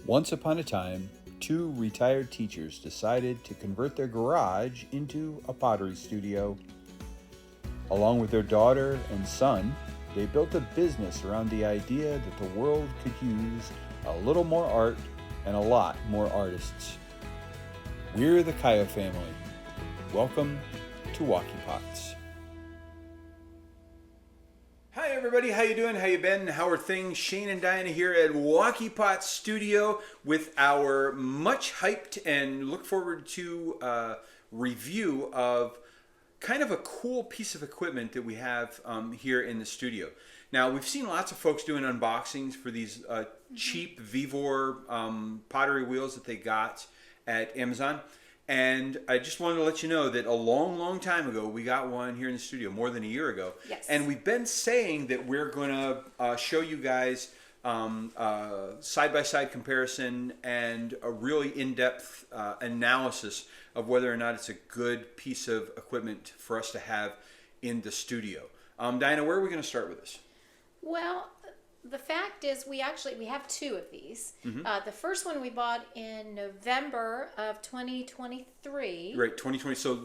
Once upon a time, two retired teachers decided to convert their garage into a pottery studio. Along with their daughter and son, they built a business around the idea that the world could use a little more art and a lot more artists. We're the Kaya family. Welcome to Wocky Pots. Hi everybody, how you doing? How you been? How are things? Shane and Diana here at Wocky Pots Studio with our much hyped and look forward to review of kind of a cool piece of equipment that we have here in the studio. Now, we've seen lots of folks doing unboxings for these cheap Vevor pottery wheels that they got at Amazon. And I just wanted to let you know that a long time ago, we got one here in the studio, more than a year ago. Yes. And we've been saying that we're going to show you guys side-by-side comparison and a really in-depth analysis of whether or not it's a good piece of equipment for us to have in the studio. Diana, where are we going to start with this? Well, the fact is we have two of these. Mm-hmm. The first one we bought in November of 2023. Right, 2020, so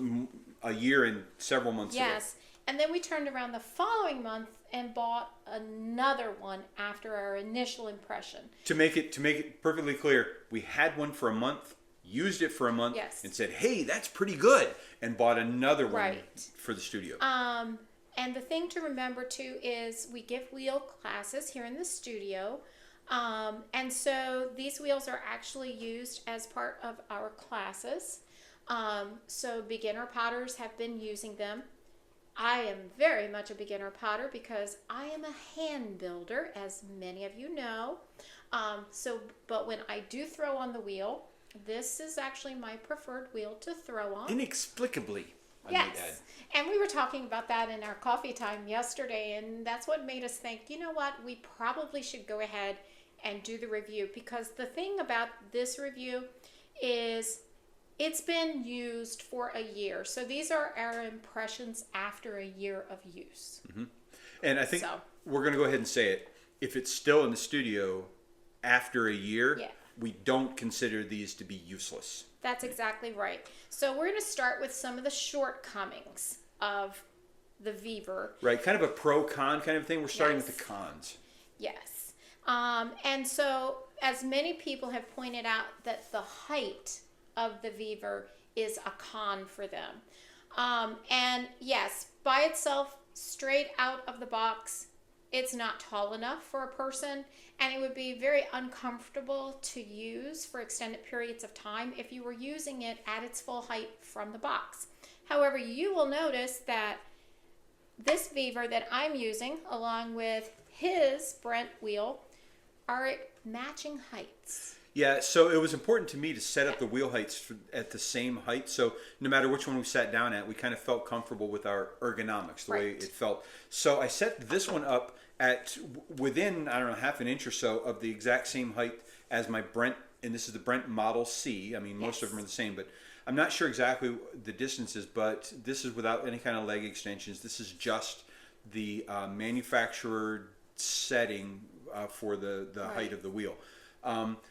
a year and several months ago. Yes, and then we turned around the following month and bought another one after our initial impression. To make it perfectly clear, we had one for a month, used it for a month, Yes. and said, hey, that's pretty good, and bought another one Right. for the studio. And the thing to remember too is we give wheel classes here in the studio. And so these wheels are actually used as part of our classes. So beginner potters have been using them. I am very much a beginner potter because I am a hand builder, as many of you know. But when I do throw on the wheel, this is actually my preferred wheel to throw on. Inexplicably, I might add. Yes, and we were talking about that in our coffee time yesterday, and that's what made us think, you know what, we probably should go ahead and do the review, because the thing about this review is it's been used for a year. So these are our impressions after a year of use. Mm-hmm. And I think we're going to go ahead and say it. If it's still in the studio after a year, we don't consider these to be useless. That's exactly right. So we're going to start with some of the shortcomings of the Vevor. Right, kind of a pro-con kind of thing. We're starting with the cons. Yes. And so, as many people have pointed out, that the height of the Vevor is a con for them. And yes, by itself, straight out of the box, it's not tall enough for a person, and it would be very uncomfortable to use for extended periods of time if you were using it at its full height from the box. However, you will notice that this Vevor that I'm using, along with his Brent wheel, are at matching heights. Yeah, so it was important to me to set up the wheel heights at the same height. So no matter which one we sat down at, we kind of felt comfortable with our ergonomics, the way it felt. So I set this one up at within, I don't know, half an inch or so of the exact same height as my Brent, and this is the Brent Model C. I mean, most of them are the same, but I'm not sure exactly the distances, but this is without any kind of leg extensions. This is just the manufacturer setting for the height of the wheel.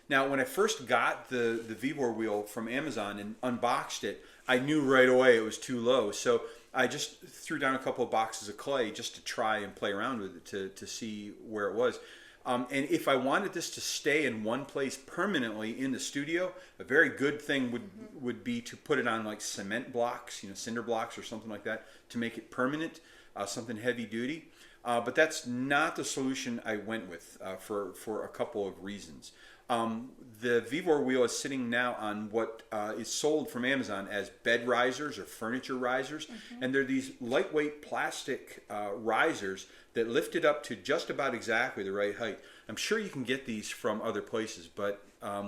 Now, when I first got the Vevor wheel from Amazon and unboxed it, I knew right away it was too low. So I just threw down a couple of boxes of clay just to try and play around with it to see where it was. And if I wanted this to stay in one place permanently in the studio, a very good thing would be to put it on like cement blocks, cinder blocks or something like that, to make it permanent, something heavy duty. But that's not the solution I went with for a couple of reasons. The Vevor wheel is sitting now on what is sold from Amazon as bed risers or furniture risers. And they're these lightweight plastic risers that lift it up to just about exactly the right height. I'm sure you can get these from other places, but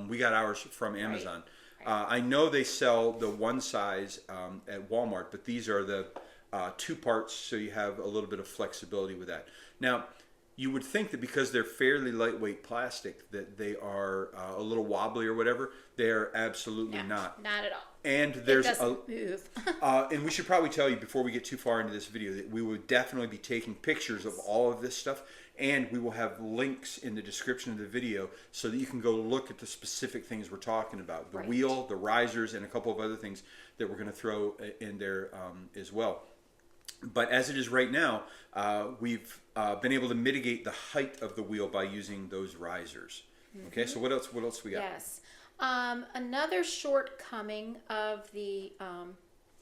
we got ours from Amazon. I know they sell the one size at Walmart, but these are the two parts, so you have a little bit of flexibility with that. Now, you would think that because they're fairly lightweight plastic that they are a little wobbly or whatever. They are absolutely not. Not at all. And there's it doesn't move. And we should probably tell you before we get too far into this video that we would definitely be taking pictures of all of this stuff and we will have links in the description of the video so that you can go look at the specific things we're talking about. The wheel, the risers, and a couple of other things that we're going to throw in there as well. But as it is right now, we've been able to mitigate the height of the wheel by using those risers. Okay, so what else we got? Yes. Another shortcoming of the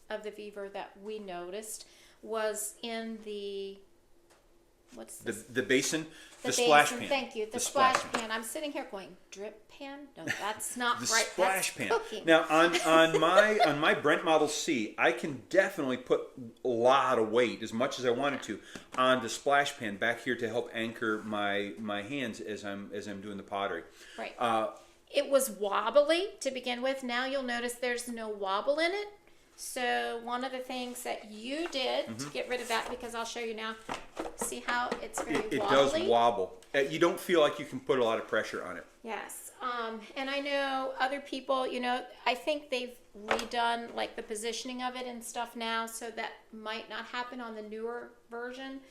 Vevor that we noticed was in the the basin, the basin, splash pan. Thank you. The splash pan. I'm sitting here going, drip pan? No, that's not The right. splash That's pan. cooking. Now on my Brent Model C, I can definitely put a lot of weight, as much as I wanted to, on the splash pan back here to help anchor my hands as I'm doing the pottery. Right. It was wobbly to begin with. Now you'll notice there's no wobble in it. So one of the things that you did to get rid of that, because I'll show you now, see how it's very It wobbly? does wobble. You don't feel like you can put a lot of pressure on it. Yes. And I know other people, I think they've redone like the positioning of it and stuff now, so that might not happen on the newer version.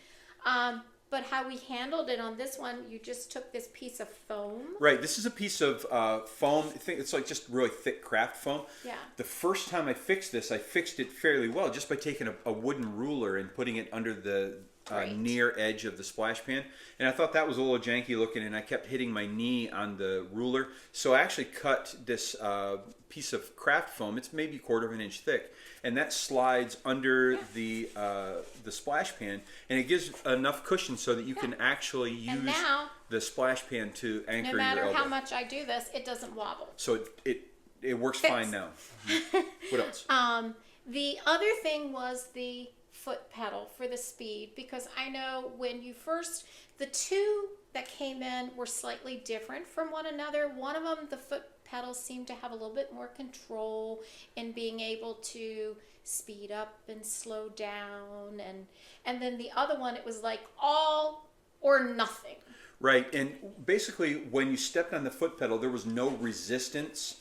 But how we handled it on this one, you just took this piece of foam. Right. This is a piece of foam. I think it's like just really thick craft foam. Yeah. The first time I fixed this, I fixed it fairly well just by taking a wooden ruler and putting it under the near edge of the splash pan. And I thought that was a little janky looking, and I kept hitting my knee on the ruler. So I actually cut this piece of craft foam. It's maybe 1/4 of an inch thick, and that slides under the splash pan, and it gives enough cushion so that you can actually use the splash pan to anchor your elbow. No matter how much I do this, it doesn't wobble. So it works fine now. What else? The other thing was the foot pedal for the speed, because I know when you first, the two that came in were slightly different from one another. One of them, the foot pedal, seemed to have a little bit more control in being able to speed up and slow down, and then the other one, it was like all or nothing. Right, and basically when you stepped on the foot pedal, there was no resistance,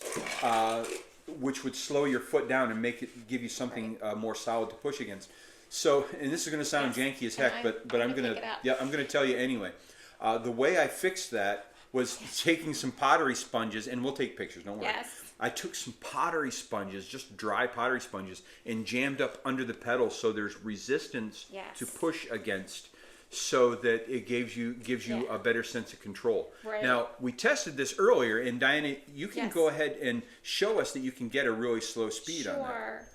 which would slow your foot down and give you something more solid to push against. So, and this is going to sound janky as heck, but I'm going to tell you anyway. The way I fixed that was taking some pottery sponges, and we'll take pictures, don't worry. Yes. I took some pottery sponges, just dry pottery sponges, and jammed up under the pedal so there's resistance to push against, so that it gives you a better sense of control. Right. Now, we tested this earlier, and Diana, you can go ahead and show us that you can get a really slow speed on that. Sure.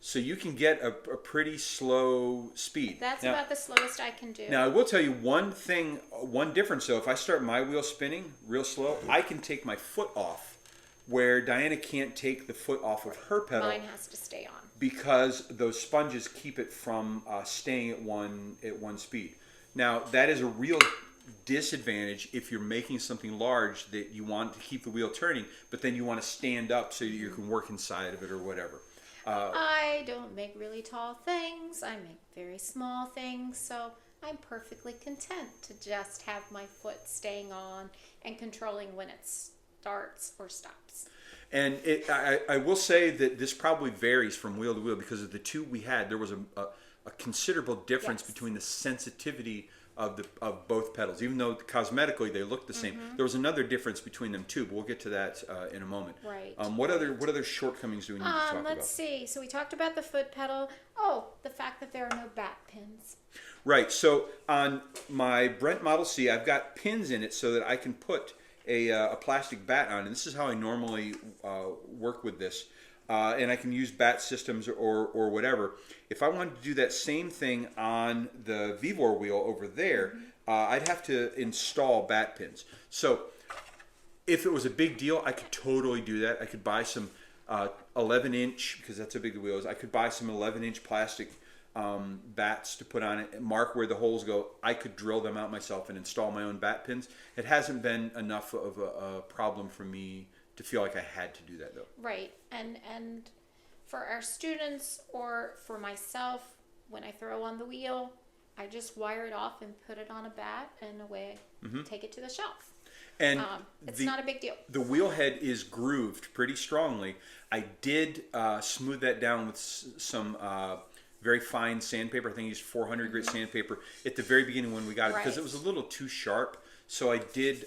So you can get a pretty slow speed. That's about the slowest I can do. Now, I will tell you one difference though. If I start my wheel spinning real slow, I can take my foot off, where Diana can't take the foot off of her pedal. Mine has to stay on. Because those sponges keep it from staying at one speed. Now, that is a real disadvantage if you're making something large that you want to keep the wheel turning, but then you want to stand up so that you can work inside of it or whatever. I don't make really tall things. I make very small things, so I'm perfectly content to just have my foot staying on and controlling when it starts or stops. And I will say that this probably varies from wheel to wheel, because of the two we had, there was a considerable difference between the sensitivity of both pedals. Even though cosmetically they look the same, there was another difference between them too. But we'll get to that in a moment. Right. What other shortcomings do we need to talk about? Let's see. So we talked about the foot pedal. Oh, the fact that there are no back pins. Right. So on my Brent Model C, I've got pins in it so that I can put a plastic bat on, and this is how I normally work with this. And I can use bat systems or whatever. If I wanted to do that same thing on the Vevor wheel over there, I'd have to install bat pins. So if it was a big deal, I could totally do that. I could buy some 11-inch, because that's how big the wheel is. I could buy some 11-inch plastic bats to put on it and mark where the holes go. I could drill them out myself and install my own bat pins. It hasn't been enough of a problem for me to feel like I had to do that, though. Right. And for our students or for myself, when I throw on the wheel, I just wire it off and put it on a bat, and away take it to the shelf. And it's not a big deal. The wheel head is grooved pretty strongly. I did smooth that down with some very fine sandpaper. I think I used 400 grit sandpaper at the very beginning when we got it because it was a little too sharp. So I did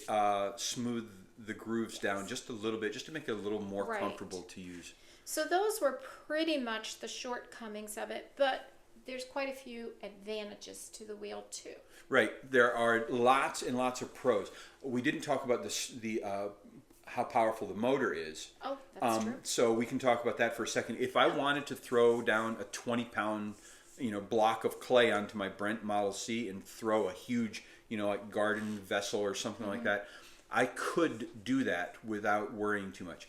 smooth the grooves down just a little bit, just to make it a little more comfortable to use. So those were pretty much the shortcomings of it, but there's quite a few advantages to the wheel too. Right. There are lots and lots of pros. We didn't talk about how powerful the motor is. Oh, that's true. So we can talk about that for a second. If I wanted to throw down a 20-pound, block of clay onto my Brent Model C and throw a huge, like garden vessel or something like that, I could do that without worrying too much.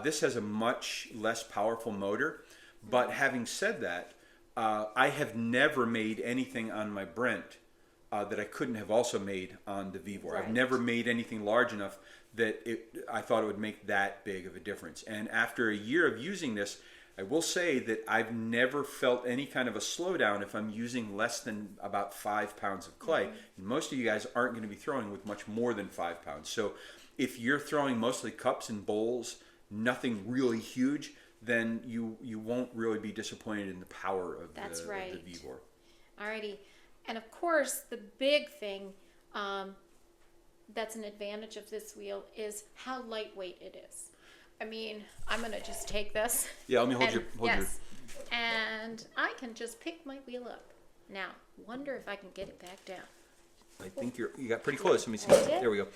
This has a much less powerful motor, but having said that, I have never made anything on my Brent that I couldn't have also made on the Vevor. I've never made anything large enough that I thought it would make that big of a difference. And after a year of using this, I will say that I've never felt any kind of a slowdown if I'm using less than about 5 pounds of clay. And most of you guys aren't going to be throwing with much more than 5 pounds. So if you're throwing mostly cups and bowls, nothing really huge, then you won't really be disappointed in the power of the Vevor. Alrighty. And of course, the big thing that's an advantage of this wheel is how lightweight it is. I mean, I'm going to just take this. Yeah, let me hold your... And I can just pick my wheel up. Now, wonder if I can get it back down. I think you got pretty close. Let me see. There we go.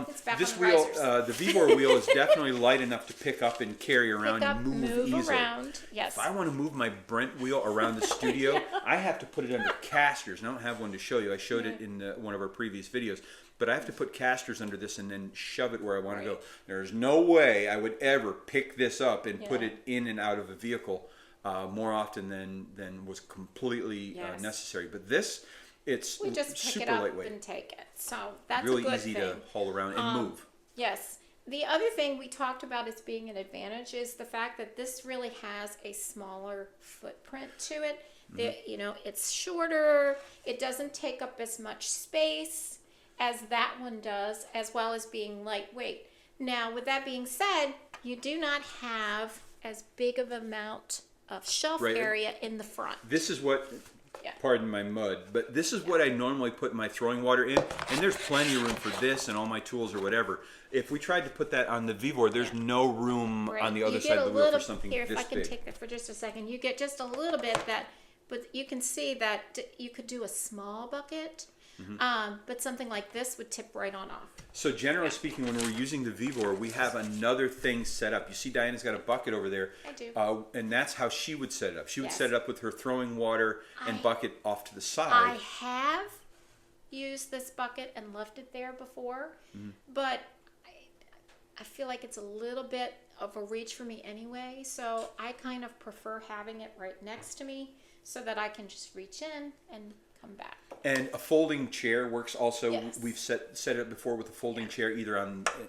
It's back this on the wheel, risers. the Vevor wheel is definitely light enough to pick up and carry around and move easily. Around. Yes. If I want to move my Brent wheel around the studio, I have to put it under casters. And I don't have one to show you. I showed it in one of our previous videos. But I have to put casters under this and then shove it where I want to go. There's no way I would ever pick this up and put it in and out of a vehicle more often than was completely necessary. But this, it's we just pick super it up lightweight. and take it. So that's really a good easy thing. to haul around and move. Yes. The other thing we talked about as being an advantage is the fact that this really has a smaller footprint to it. It's shorter. It doesn't take up as much space as that one does, as well as being lightweight. Now, with that being said, you do not have as big of amount of shelf area in the front. This is what, pardon my mud, but this is what I normally put my throwing water in, and there's plenty of room for this and all my tools or whatever. If we tried to put that on the Vevor, there's no room on the other side of the wheel for something this big. Here, if I can take that for just a second, you get just a little bit but you can see that you could do a small bucket. But something like this would tip right on off. So generally speaking, when we're using the Vevor, we have another thing set up. You see Diana's got a bucket over there. I do. And that's how she would set it up. She would set it up with her throwing water and bucket off to the side. I have used this bucket and left it there before, but I feel like it's a little bit of a reach for me anyway. So I kind of prefer having it right next to me so that I can just reach in and come back. And a folding chair works also. Yes. We've set it up before with a folding chair either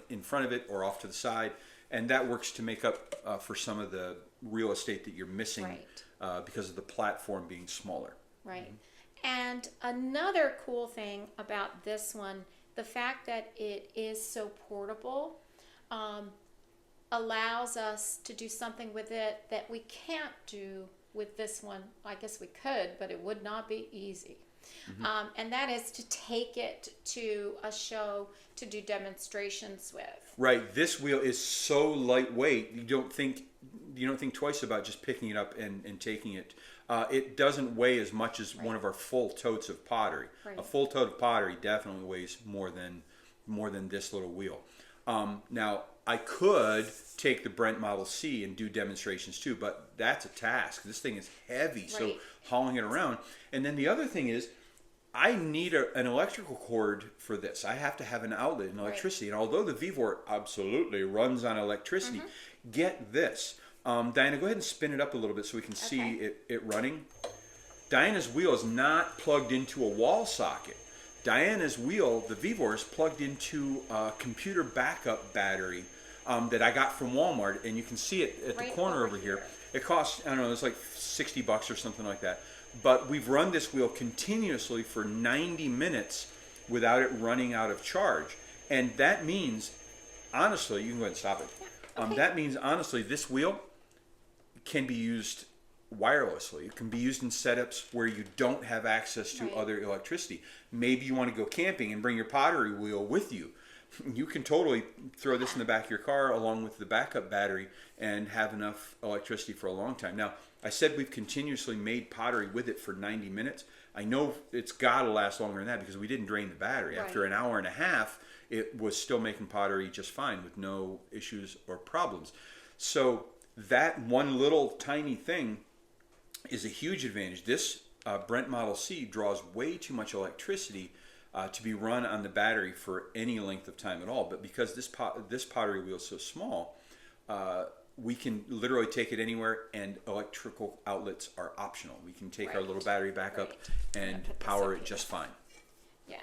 in front of it or off to the side, and that works to make up for some of the real estate that you're missing because of the platform being smaller. Right. And another cool thing about this one, the fact that it is so portable, allows us to do something with it that we can't do with this one. I guess we could, but it would not be easy. And that is to take it to a show to do demonstrations with. Right. This wheel is so lightweight. You don't think twice about just picking it up and taking it. It doesn't weigh as much as one of our full totes of pottery. A full tote of pottery definitely weighs more than this little wheel. Now I could take the Brent Model C and do demonstrations too, but that's a task. This thing is heavy, so hauling it around. And then the other thing is, I need an electrical cord for this. I have to have an outlet and electricity. And although the Vevor absolutely runs on electricity, get this. Diana, go ahead and spin it up a little bit so we can see it running. Diana's wheel is not plugged into a wall socket. Diana's wheel, the Vevor, is plugged into a computer backup battery that I got from Walmart, and you can see it at the corner over here. It costs, I don't know, it's like $60 or something like that. But we've run this wheel continuously for 90 minutes without it running out of charge. And that means, honestly, you can go ahead and stop it. That means, honestly, this wheel can be used wirelessly. It can be used in setups where you don't have access to other electricity. Maybe you want to go camping and bring your pottery wheel with you. You can totally throw this in the back of your car along with the backup battery and have enough electricity for a long time. Now, I said we've continuously made pottery with it for 90 minutes. I know it's got to last longer than that because we didn't drain the battery. After an hour and a half, it was still making pottery just fine with no issues or problems. So that one little tiny thing is a huge advantage. This Brent Model C draws way too much electricity to be run on the battery for any length of time at all. But because this pottery wheel is so small, we can literally take it anywhere, and electrical outlets are optional. We can take our little battery backup and power it just fine. Yeah.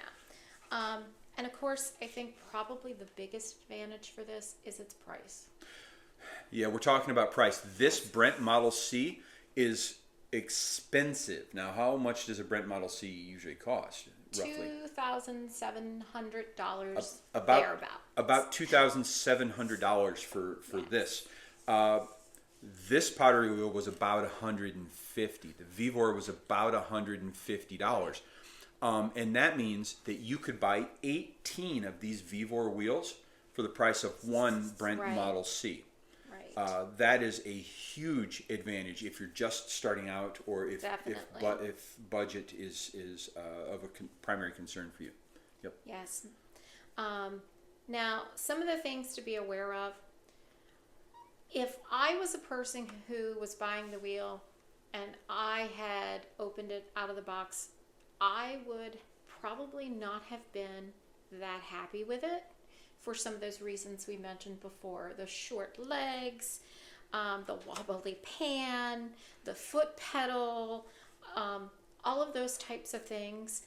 And of course, I think probably the biggest advantage for this is its price. Yeah, we're talking about price. This Brent Model C is expensive. Now, how much does a Brent Model C usually cost? Roughly $2,700 about $2,700 for this. This pottery wheel was about $150. The Vevor was about $150, and that means that you could buy 18 of these Vevor wheels for the price of one Brent Model C. That is a huge advantage if you're just starting out, or if budget is of a primary concern for you. Yep. Yes. Now, some of the things to be aware of. If I was a person who was buying the wheel and I had opened it out of the box, I would probably not have been that happy with it, for some of those reasons we mentioned before. The short legs, the wobbly pan, the foot pedal, all of those types of things.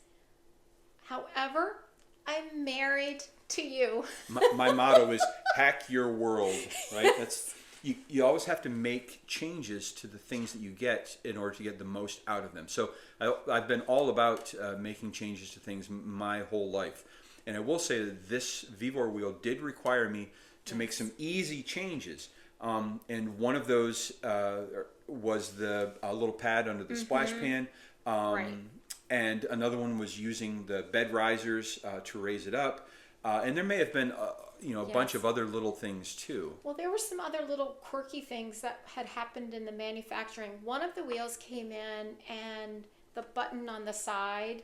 However, I'm married to you. My motto is hack your world, right? That's you always have to make changes to the things that you get in order to get the most out of them. So I've been all about making changes to things my whole life. And I will say that this Vevor wheel did require me to make some easy changes. And one of those was the little pad under the splash pan. And another one was using the bed risers to raise it up. And there may have been a bunch of other little things too. Well, there were some other little quirky things that had happened in the manufacturing. One of the wheels came in and the button on the side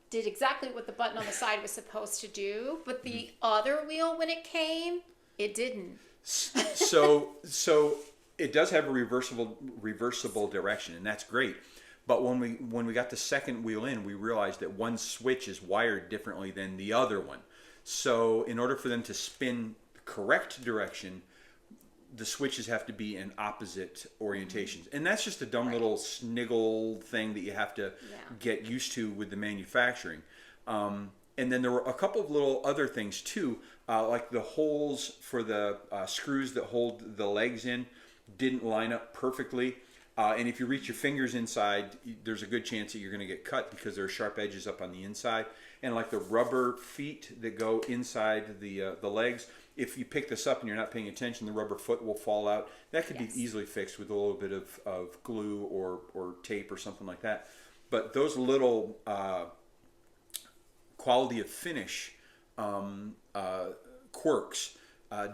did exactly what the button on the side was supposed to do, but the other wheel, when it came, it didn't. So it does have a reversible direction, and that's great. But when we got the second wheel in, we realized that one switch is wired differently than the other one. So in order for them to spin the correct direction, the switches have to be in opposite orientations. And that's just a dumb little sniggle thing that you have to get used to with the manufacturing. And then there were a couple of little other things too, like the holes for the screws that hold the legs in didn't line up perfectly. And if you reach your fingers inside, there's a good chance that you're going to get cut because there are sharp edges up on the inside. And like the rubber feet that go inside the legs, if you pick this up and you're not paying attention, the rubber foot will fall out. That could be easily fixed with a little bit of glue or tape or something like that. But those little quality of finish quirks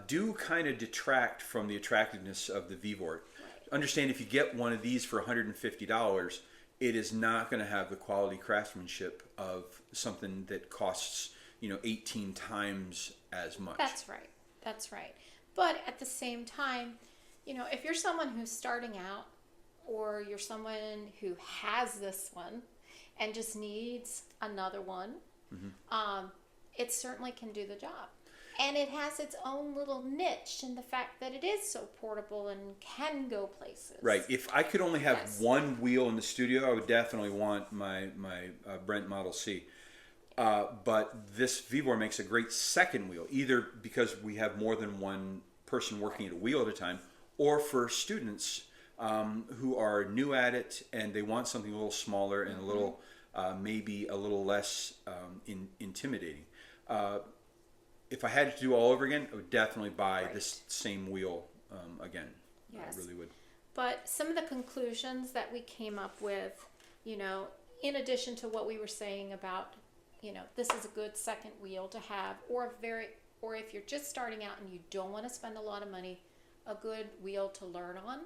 do kind of detract from the attractiveness of the Vevor. Understand, if you get one of these for $150, it is not going to have the quality craftsmanship of something that costs 18 times as much. That's right. But at the same time, if you're someone who's starting out, or you're someone who has this one and just needs another one, it certainly can do the job. And it has its own little niche in the fact that it is so portable and can go places. Right. If I could only have one wheel in the studio, I would definitely want my Brent Model C. But this Vevor makes a great second wheel, either because we have more than one person working at a wheel at a time, or for students who are new at it and they want something a little smaller and a little, maybe a little less intimidating. If I had to do all over again, I would definitely buy this same wheel again. Yes. I really would. But some of the conclusions that we came up with, you know, in addition to what we were saying about, you know, this is a good second wheel to have, or if you're just starting out and you don't want to spend a lot of money, a good wheel to learn on.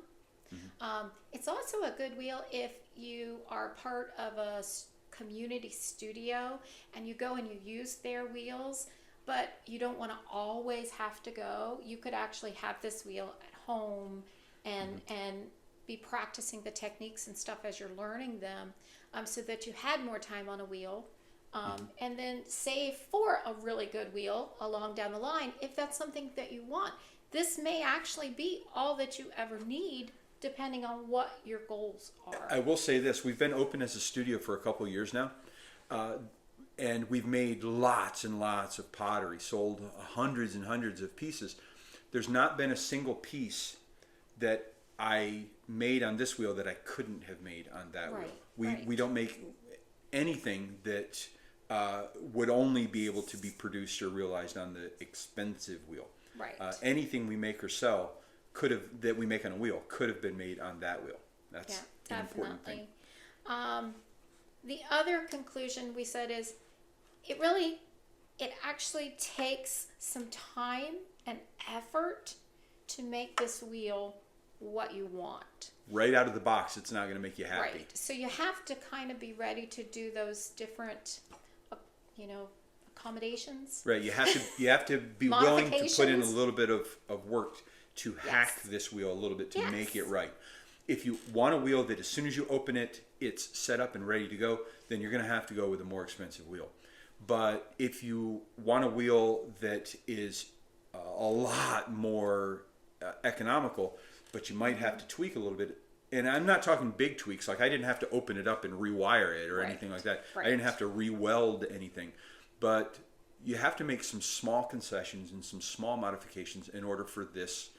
It's also a good wheel if you are part of a community studio and you go and you use their wheels, but you don't want to always have to go. You could actually have this wheel at home and be practicing the techniques and stuff as you're learning them, so that you had more time on a wheel, and then save for a really good wheel along down the line if that's something that you want. This may actually be all that you ever need, depending on what your goals are. I will say this: we've been open as a studio for a couple of years now, and we've made lots and lots of pottery, sold hundreds and hundreds of pieces. There's not been a single piece that I made on this wheel that I couldn't have made on that wheel. We don't make anything that would only be able to be produced or realized on the expensive wheel. Right. Anything we make or sell that we make on a wheel could have been made on that wheel. That's an important thing. The other conclusion we said is it actually takes some time and effort to make this wheel what you want. Right out of the box, it's not going to make you happy. Right. So you have to kind of be ready to do those different, accommodations. Right. You have to be willing to put in a little bit of work to hack this wheel a little bit to make it right. If you want a wheel that as soon as you open it, it's set up and ready to go, then you're going to have to go with a more expensive wheel. But if you want a wheel that is a lot more economical, but you might have to tweak a little bit. And I'm not talking big tweaks. Like I didn't have to open it up and rewire it or anything like that. I didn't have to re-weld anything. But you have to make some small concessions and some small modifications in order for this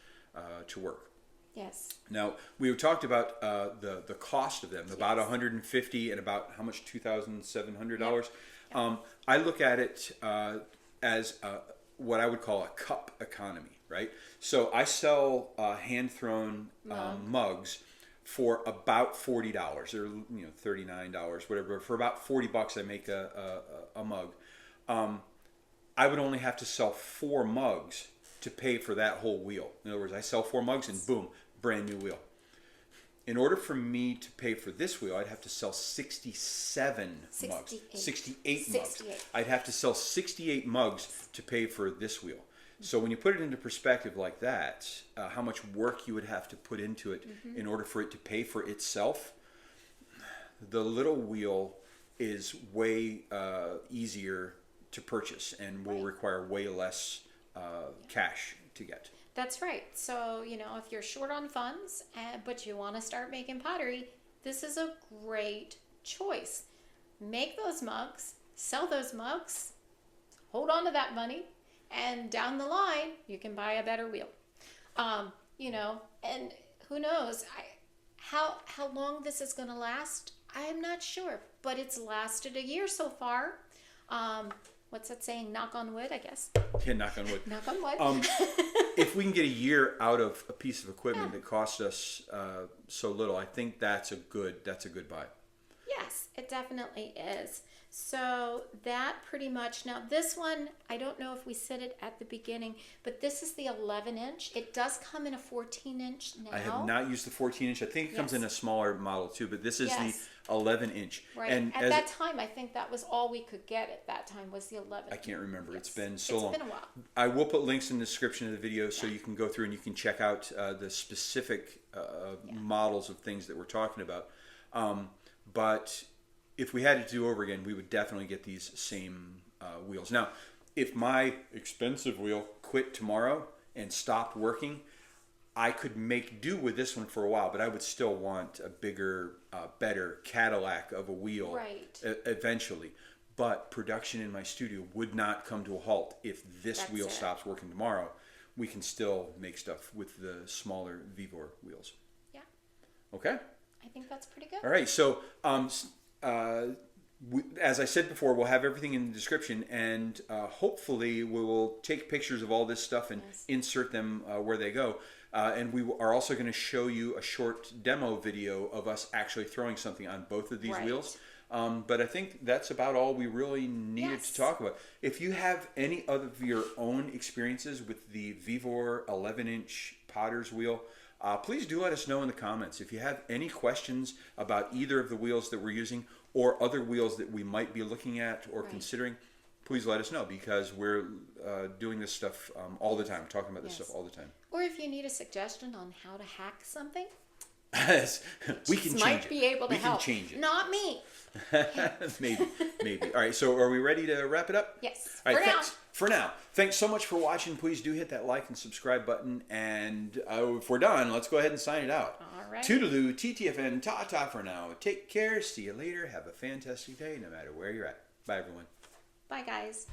to work. Yes. Now, we talked about the cost of them, about $150 and about how much, $2,700. I look at it as what I would call a cup economy, right? So I sell hand-thrown mugs for about $40 or $39, whatever. For about $40, I make a mug. I would only have to sell 4 mugs to pay for that whole wheel. In other words, I sell 4 mugs and boom, brand new wheel. In order for me to pay for this wheel, I'd have to sell 68 mugs. I'd have to sell 68 mugs to pay for this wheel. So when you put it into perspective like that, how much work you would have to put into it in order for it to pay for itself, the little wheel is way easier to purchase and will require way less cash to get. That's right. So, if you're short on funds, but you want to start making pottery, this is a great choice. Make those mugs, sell those mugs, hold on to that money, and down the line, you can buy a better wheel. And who knows how long this is going to last? I am not sure, but it's lasted a year so far. What's that saying? Knock on wood, I guess. Yeah, knock on wood. Knock on wood. If we can get a year out of a piece of equipment that costs us so little, I think that's a good buy. Yes, it definitely is. So that pretty much, now this one, I don't know if we said it at the beginning, but this is the 11-inch. It does come in a 14-inch now. I have not used the 14-inch. I think it comes in a smaller model too, but this is the 11-inch. Right. And at that time, I think that was all we could get at that time was the 11. I can't remember. Yes. It's been so long. It's been a while. I will put links in the description of the video so you can go through and you can check out the specific models of things that we're talking about. But if we had to do over again, we would definitely get these same wheels. Now, if my expensive wheel quit tomorrow and stopped working, I could make do with this one for a while, but I would still want a bigger, better Cadillac of a wheel eventually. But production in my studio would not come to a halt if this wheel stops working tomorrow. We can still make stuff with the smaller Vevor wheels. Yeah. Okay? I think that's pretty good. All right, so as I said before, we'll have everything in the description, and hopefully we will take pictures of all this stuff and insert them where they go. And we are also going to show you a short demo video of us actually throwing something on both of these wheels. But I think that's about all we really needed to talk about. If you have any of your own experiences with the Vevor 11-inch Potter's wheel, please do let us know in the comments. If you have any questions about either of the wheels that we're using or other wheels that we might be looking at or considering, please let us know, because we're doing this stuff all the time, talking about this stuff all the time. Or if you need a suggestion on how to hack something, we can change might be able to help. We can change it. Not me. Maybe. All right, so are we ready to wrap it up? Yes. All right, for now. Thanks so much for watching. Please do hit that like and subscribe button. And if we're done, let's go ahead and sign it out. All right. Toodaloo, TTFN, ta-ta for now. Take care. See you later. Have a fantastic day no matter where you're at. Bye, everyone. Bye, guys.